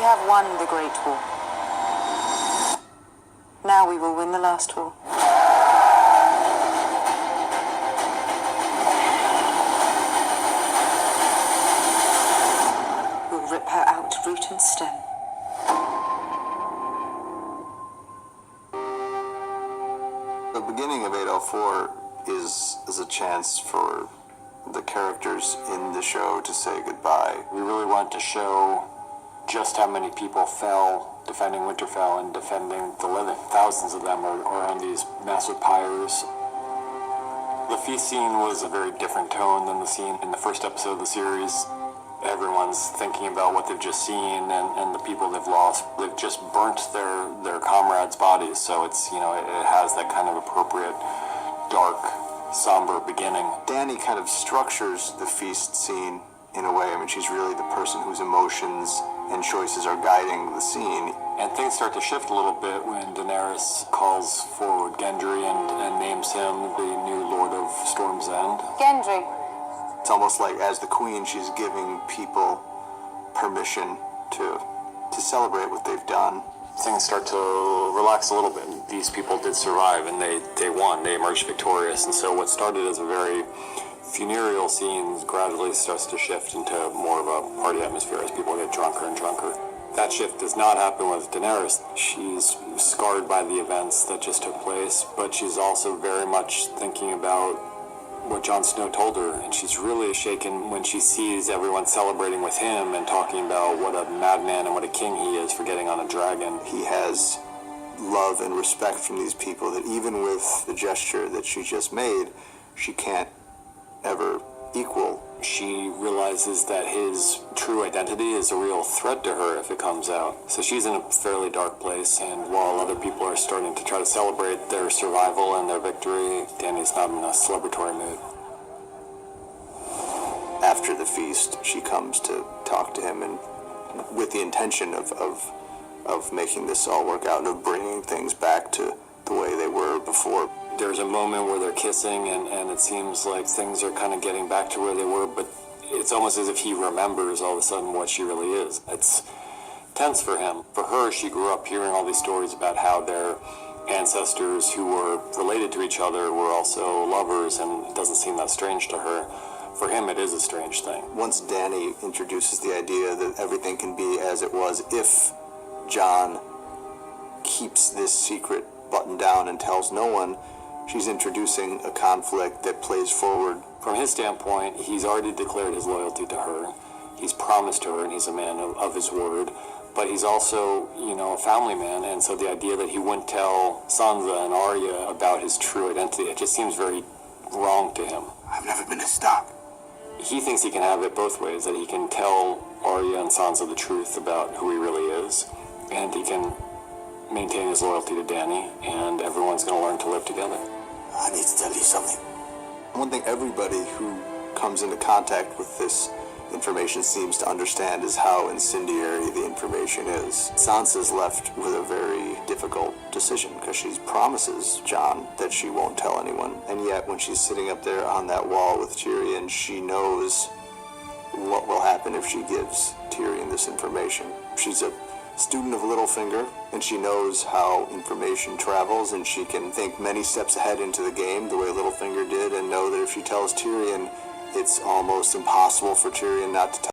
have won the Great War. Now we will win the last war. We'll rip her out root and stem. The beginning of 804 is a chance for the characters in the show to say goodbye. We really wanted to show just how many people fell defending Winterfell and defending the living. Thousands of them are on these massive pyres. The feast scene was a very different tone than the scene in the first episode of the series. Everyone's thinking about what they've just seen and the people they've lost. They've just burnt their comrades' bodies, so it's, you know, it has that kind of appropriate dark, somber beginning. Dany kind of structures the feast scene in a way. I mean, she's really the person whose emotions and choices are guiding the scene. And things start to shift a little bit when Daenerys calls forward Gendry and names him the new Lord of Storm's End. Gendry. It's almost like, as the queen, she's giving people permission to celebrate what they've done. Things start to relax a little bit. These people did survive, and they won. They emerged victorious. And so what started as a very funereal scene gradually starts to shift into more of a party atmosphere as people get drunker and drunker. That shift does not happen with Daenerys. She's scarred by the events that just took place, but she's also very much thinking about what Jon Snow told her, and she's really shaken when she sees everyone celebrating with him and talking about what a madman and what a king he is for getting on a dragon. He has love and respect from these people that even with the gesture that she just made, she can't ever equal. She realizes that his true identity is a real threat to her if it comes out. So she's in a fairly dark place, and while other people are starting to try to celebrate their survival and their victory, Dany's not in a celebratory mood. After the feast, she comes to talk to him, and with the intention of making this all work out and of bringing things back to the way they were before. There's a moment where they're kissing, and it seems like things are kind of getting back to where they were, but it's almost as if he remembers all of a sudden what she really is. It's tense for him. For her, she grew up hearing all these stories about how their ancestors who were related to each other were also lovers, and it doesn't seem that strange to her. For him, it is a strange thing. Once Dany introduces the idea that everything can be as it was if Jon keeps this secret buttoned down and tells no one, she's introducing a conflict that plays forward. From his standpoint, he's already declared his loyalty to her. He's promised her, and he's a man of his word. But he's also, you know, a family man, and so the idea that he wouldn't tell Sansa and Arya about his true identity, it just seems very wrong to him. I've never been to stop. He thinks he can have it both ways, that he can tell Arya and Sansa the truth about who he really is, and he can maintain his loyalty to Dany, and everyone's going to learn to live together. I need to tell you something. One thing everybody who comes into contact with this information seems to understand is how incendiary the information is. Sansa's left with a very difficult decision because she promises Jon that she won't tell anyone, and yet when she's sitting up there on that wall with Tyrion, she knows what will happen if she gives Tyrion this information. She's a student of Littlefinger, and she knows how information travels, and she can think many steps ahead into the game the way Littlefinger did, and know that if she tells Tyrion, it's almost impossible for Tyrion not to tell